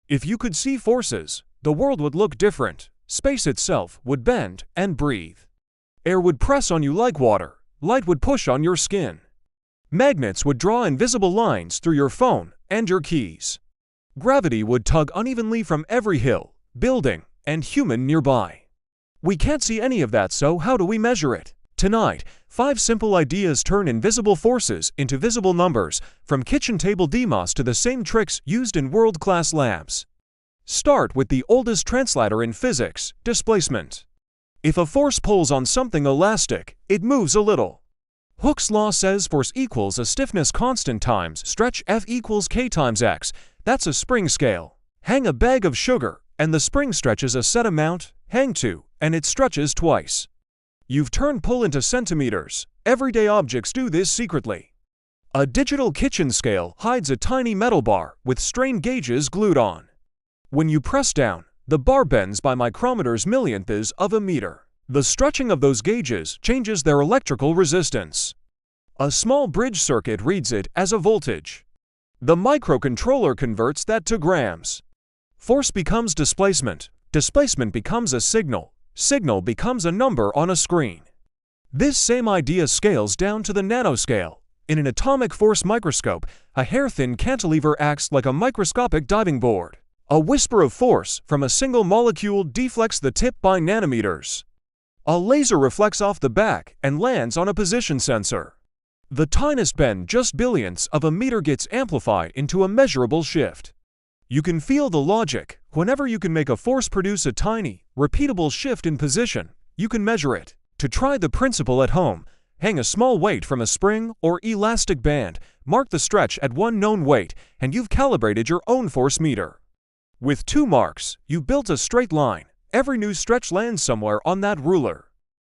If you could see forces, the world would look different. Space itself would bend and breathe. Air would press on you like water. Light would push on your skin. Magnets would draw invisible lines through your phone and your keys. Gravity would tug unevenly from every hill, building, and human nearby. We can't see any of that, so how do we measure it? Tonight, 5 simple ideas turn invisible forces into visible numbers, from kitchen table DMOS to the same tricks used in world-class labs. Start with the oldest translator in physics, displacement. If a force pulls on something elastic, it moves a little. Hooke's law says force equals a stiffness constant times stretch F equals K times X. That's a spring scale. Hang a bag of sugar, and the spring stretches a set amount. Hang 2, and it stretches twice. You've turned pull into centimeters. Everyday objects do this secretly. A digital kitchen scale hides a tiny metal bar with strain gauges glued on. When you press down, the bar bends by micrometers millionths of a meter. The stretching of those gauges changes their electrical resistance. A small bridge circuit reads it as a voltage. The microcontroller converts that to grams. Force becomes displacement. Displacement becomes a signal. Signal becomes a number on a screen. This same idea scales down to the nanoscale. In an atomic force microscope, a hair-thin cantilever acts like a microscopic diving board. A whisper of force from a single molecule deflects the tip by nanometers. A laser reflects off the back and lands on a position sensor. The tiniest bend, just billionths of a meter, gets amplified into a measurable shift. You can feel the logic. Whenever you can make a force produce a tiny, repeatable shift in position, you can measure it. To try the principle at home, hang a small weight from a spring or elastic band, mark the stretch at one known weight, and you've calibrated your own force meter. With 2 marks, you built a straight line. Every new stretch lands somewhere on that ruler.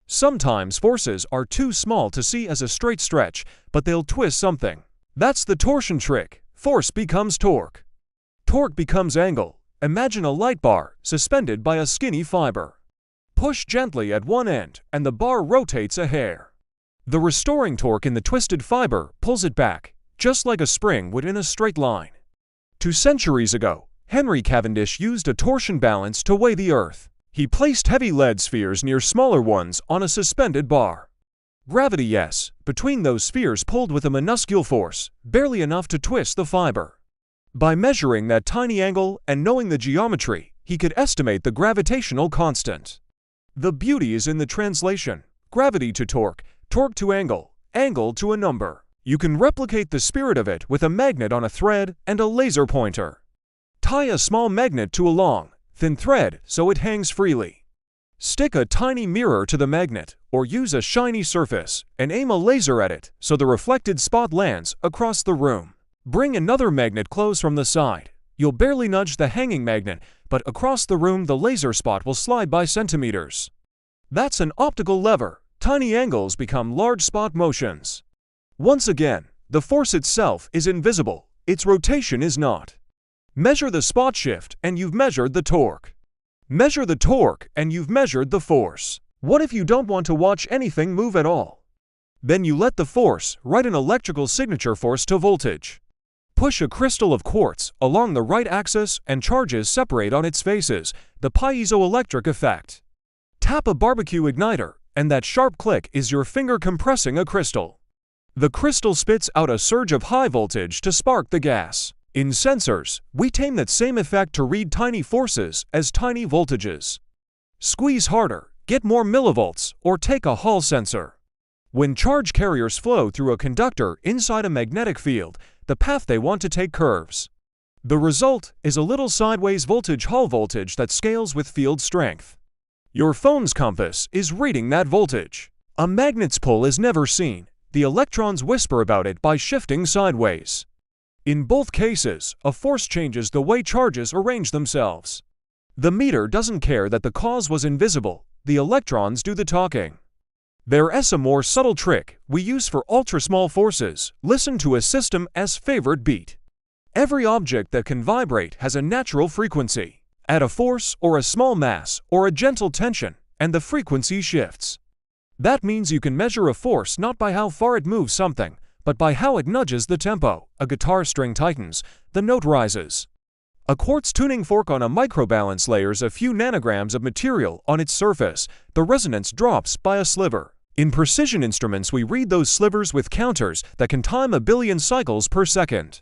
Sometimes forces are too small to see as a straight stretch, but they'll twist something. That's the torsion trick. Force becomes torque. Torque becomes angle. Imagine a light bar suspended by a skinny fiber. Push gently at one end, and the bar rotates a hair. The restoring torque in the twisted fiber pulls it back, just like a spring would in a straight line. 2 centuries ago, Henry Cavendish used a torsion balance to weigh the Earth. He placed heavy lead spheres near smaller ones on a suspended bar. Gravity, yes, between those spheres pulled with a minuscule force, barely enough to twist the fiber. By measuring that tiny angle and knowing the geometry, he could estimate the gravitational constant. The beauty is in the translation. Gravity to torque, torque to angle, angle to a number. You can replicate the spirit of it with a magnet on a thread and a laser pointer. Tie a small magnet to a long, thin thread so it hangs freely. Stick a tiny mirror to the magnet, or use a shiny surface, and aim a laser at it so the reflected spot lands across the room. Bring another magnet close from the side. You'll barely nudge the hanging magnet, but across the room the laser spot will slide by centimeters. That's an optical lever. Tiny angles become large spot motions. Once again, the force itself is invisible. Its rotation is not. Measure the spot shift, and you've measured the torque. Measure the torque, and you've measured the force. What if you don't want to watch anything move at all? Then you let the force write an electrical signature force to voltage. Push a crystal of quartz along the right axis and charges separate on its faces, the piezoelectric effect. Tap a barbecue igniter, and that sharp click is your finger compressing a crystal. The crystal spits out a surge of high voltage to spark the gas. In sensors, we tame that same effect to read tiny forces as tiny voltages. Squeeze harder, get more millivolts, or take a Hall sensor. When charge carriers flow through a conductor inside a magnetic field, the path they want to take curves. The result is a little sideways voltage Hall voltage that scales with field strength. Your phone's compass is reading that voltage. A magnet's pull is never seen. The electrons whisper about it by shifting sideways. In both cases, a force changes the way charges arrange themselves. The meter doesn't care that the cause was invisible. The electrons do the talking. There's a more subtle trick we use for ultra-small forces. Listen to a system's favorite beat. Every object that can vibrate has a natural frequency. Add a force or a small mass or a gentle tension, and the frequency shifts. That means you can measure a force not by how far it moves something, but by how it nudges the tempo. A guitar string tightens, the note rises. A quartz tuning fork on a microbalance layers a few nanograms of material on its surface. The resonance drops by a sliver. In precision instruments, we read those slivers with counters that can time 1 billion cycles per second.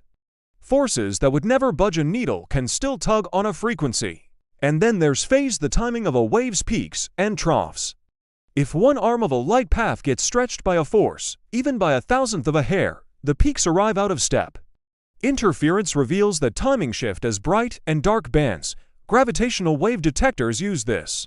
Forces that would never budge a needle can still tug on a frequency. And then there's phase, the timing of a wave's peaks and troughs. If one arm of a light path gets stretched by a force, even by 1,000th of a hair, the peaks arrive out of step. Interference reveals the timing shift as bright and dark bands. Gravitational wave detectors use this.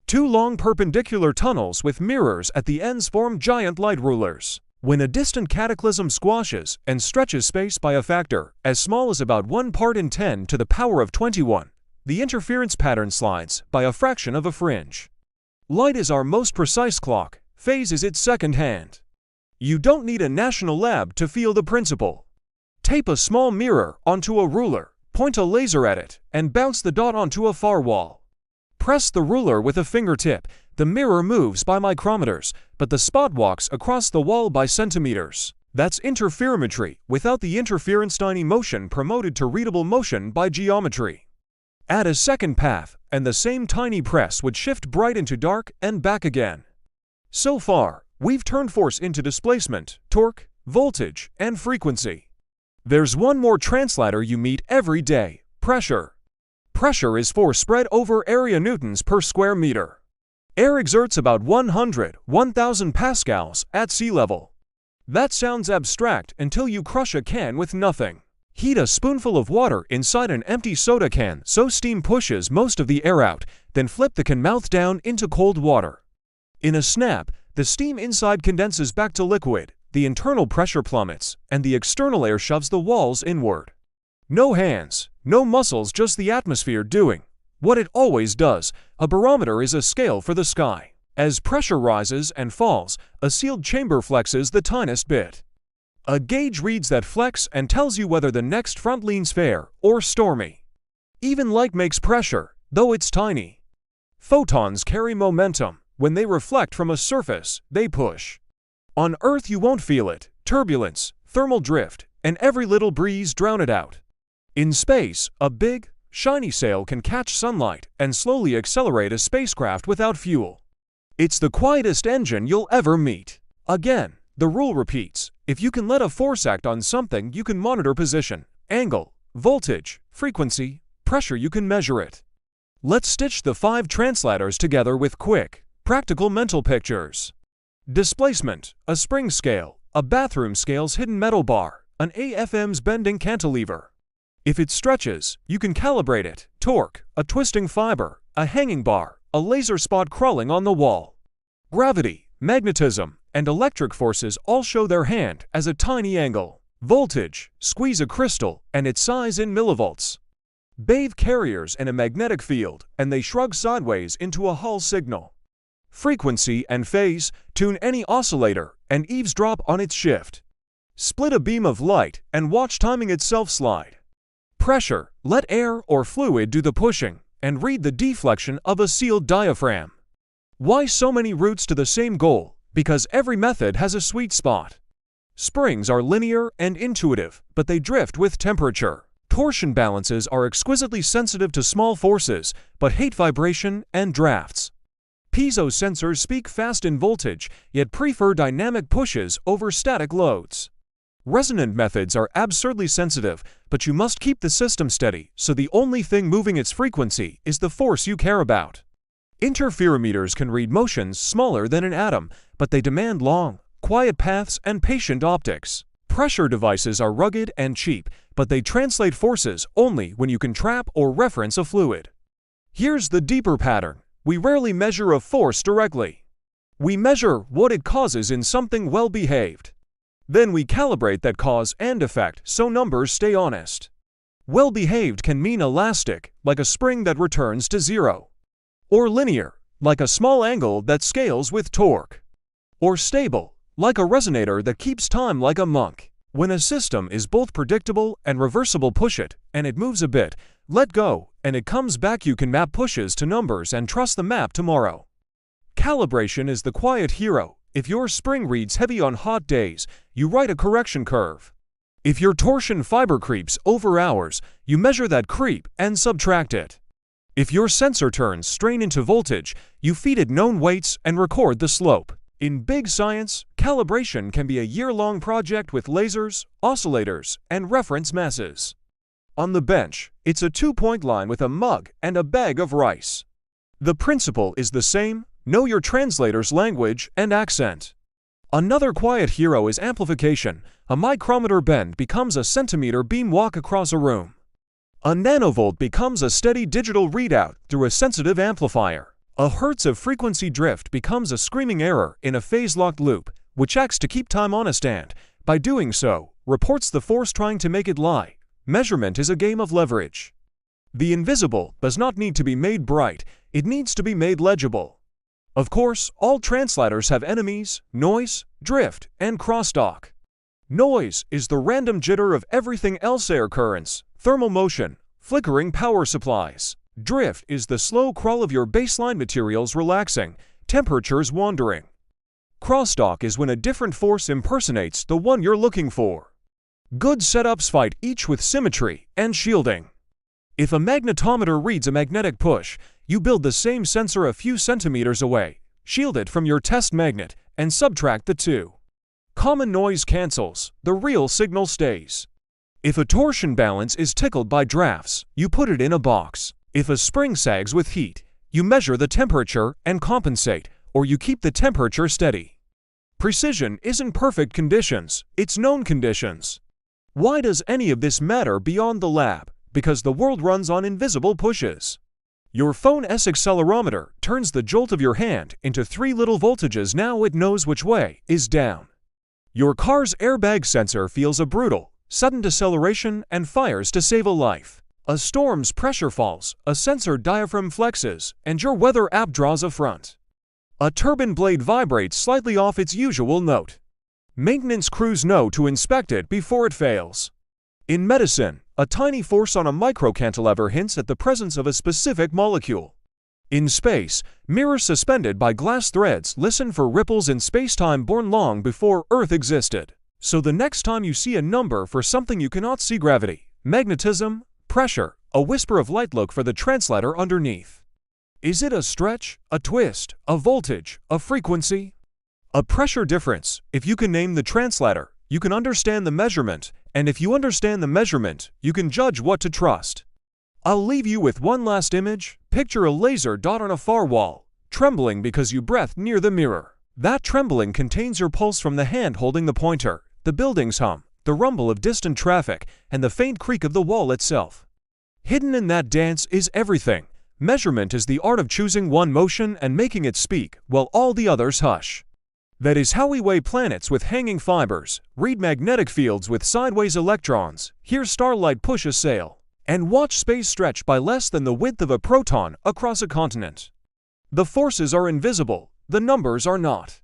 2 long perpendicular tunnels with mirrors at the ends form giant light rulers. When a distant cataclysm squashes and stretches space by a factor as small as about 1 part in 10 to the power of 21, the interference pattern slides by a fraction of a fringe. Light is our most precise clock. Phase is its second hand. You don't need a national lab to feel the principle. Tape a small mirror onto a ruler, point a laser at it, and bounce the dot onto a far wall. Press the ruler with a fingertip. The mirror moves by micrometers, but the spot walks across the wall by centimeters. That's interferometry without the interference. Tiny motion promoted to readable motion by geometry. Add a second path, and the same tiny press would shift bright into dark and back again. So far, we've turned force into displacement, torque, voltage, and frequency. There's one more translator you meet every day: pressure. Pressure is force spread over area newtons per square meter. Air exerts about 1,000 pascals at sea level. That sounds abstract until you crush a can with nothing. Heat a spoonful of water inside an empty soda can so steam pushes most of the air out, then flip the can mouth down into cold water. In a snap, the steam inside condenses back to liquid, the internal pressure plummets, and the external air shoves the walls inward. No hands, no muscles, just the atmosphere doing what it always does. A barometer is a scale for the sky. As pressure rises and falls, a sealed chamber flexes the tiniest bit. A gauge reads that flex and tells you whether the next front leans fair or stormy. Even light makes pressure, though it's tiny. Photons carry momentum. When they reflect from a surface, they push. On Earth you won't feel it. Turbulence, thermal drift, and every little breeze drown it out. In space, a big, shiny sail can catch sunlight and slowly accelerate a spacecraft without fuel. It's the quietest engine you'll ever meet. Again, the rule repeats. If you can let a force act on something, you can monitor position, angle, voltage, frequency, pressure. You can measure it. Let's stitch the 5 translators together with quick, practical mental pictures. Displacement, a spring scale, a bathroom scale's hidden metal bar, an AFM's bending cantilever. If it stretches, you can calibrate it. Torque, a twisting fiber, a hanging bar, a laser spot crawling on the wall. Gravity, magnetism, and electric forces all show their hand as a tiny angle. Voltage, squeeze a crystal, and its size in millivolts. Bathe carriers in a magnetic field, and they shrug sideways into a Hall signal. Frequency and phase, tune any oscillator and eavesdrop on its shift. Split a beam of light and watch timing itself slide. Pressure, let air or fluid do the pushing, and read the deflection of a sealed diaphragm. Why so many routes to the same goal? Because every method has a sweet spot. Springs are linear and intuitive, but they drift with temperature. Torsion balances are exquisitely sensitive to small forces, but hate vibration and drafts. Piezo sensors speak fast in voltage, yet prefer dynamic pushes over static loads. Resonant methods are absurdly sensitive, but you must keep the system steady, so the only thing moving its frequency is the force you care about. Interferometers can read motions smaller than an atom, but they demand long, quiet paths and patient optics. Pressure devices are rugged and cheap, but they translate forces only when you can trap or reference a fluid. Here's the deeper pattern. We rarely measure a force directly. We measure what it causes in something well-behaved. Then we calibrate that cause and effect so numbers stay honest. Well-behaved can mean elastic, like a spring that returns to zero. Or linear, like a small angle that scales with torque. Or stable, like a resonator that keeps time like a monk. When a system is both predictable and reversible, push it, and it moves a bit. Let go, and it comes back. You can map pushes to numbers and trust the map tomorrow. Calibration is the quiet hero. If your spring reads heavy on hot days, you write a correction curve. If your torsion fiber creeps over hours, you measure that creep and subtract it. If your sensor turns strain into voltage, you feed it known weights and record the slope. In big science, calibration can be a year-long project with lasers, oscillators, and reference masses. On the bench, it's a two-point line with a mug and a bag of rice. The principle is the same: know your translator's language and accent. Another quiet hero is amplification. A micrometer bend becomes a centimeter beam walk across a room. A nanovolt becomes a steady digital readout through a sensitive amplifier. A hertz of frequency drift becomes a screaming error in a phase-locked loop, which acts to keep time on a stand. By doing so, reports the force trying to make it lie. Measurement is a game of leverage. The invisible does not need to be made bright, it needs to be made legible. Of course, all translators have enemies: noise, drift, and crosstalk. Noise is the random jitter of everything else: air currents, thermal motion, flickering power supplies. Drift is the slow crawl of your baseline materials relaxing, temperatures wandering. Crosstalk is when a different force impersonates the one you're looking for. Good setups fight each with symmetry and shielding. If a magnetometer reads a magnetic push, you build the same sensor a few centimeters away, shield it from your test magnet, and subtract the two. Common noise cancels, the real signal stays. If a torsion balance is tickled by drafts, you put it in a box. If a spring sags with heat, you measure the temperature and compensate, or you keep the temperature steady. Precision isn't perfect conditions, it's known conditions. Why does any of this matter beyond the lab? Because the world runs on invisible pushes. Your phone's accelerometer turns the jolt of your hand into 3 little voltages. Now it knows which way is down. Your car's airbag sensor feels a brutal, sudden deceleration and fires to save a life. A storm's pressure falls, a sensor diaphragm flexes, and your weather app draws a front. A turbine blade vibrates slightly off its usual note. Maintenance crews know to inspect it before it fails. In medicine, a tiny force on a microcantilever hints at the presence of a specific molecule. In space, mirrors suspended by glass threads listen for ripples in spacetime born long before Earth existed. So the next time you see a number for something you cannot see, gravity, magnetism, pressure, a whisper of light, look for the translator underneath. Is it a stretch, a twist, a voltage, a frequency? A pressure difference. If you can name the translator, you can understand the measurement, and if you understand the measurement, you can judge what to trust. I'll leave you with one last image. Picture a laser dot on a far wall, trembling because you breathed near the mirror. That trembling contains your pulse from the hand holding the pointer, the building's hum, the rumble of distant traffic, and the faint creak of the wall itself. Hidden in that dance is everything. Measurement is the art of choosing one motion and making it speak, while all the others hush. That is how we weigh planets with hanging fibers, read magnetic fields with sideways electrons, hear starlight push a sail, and watch space stretch by less than the width of a proton across a continent. The forces are invisible, the numbers are not.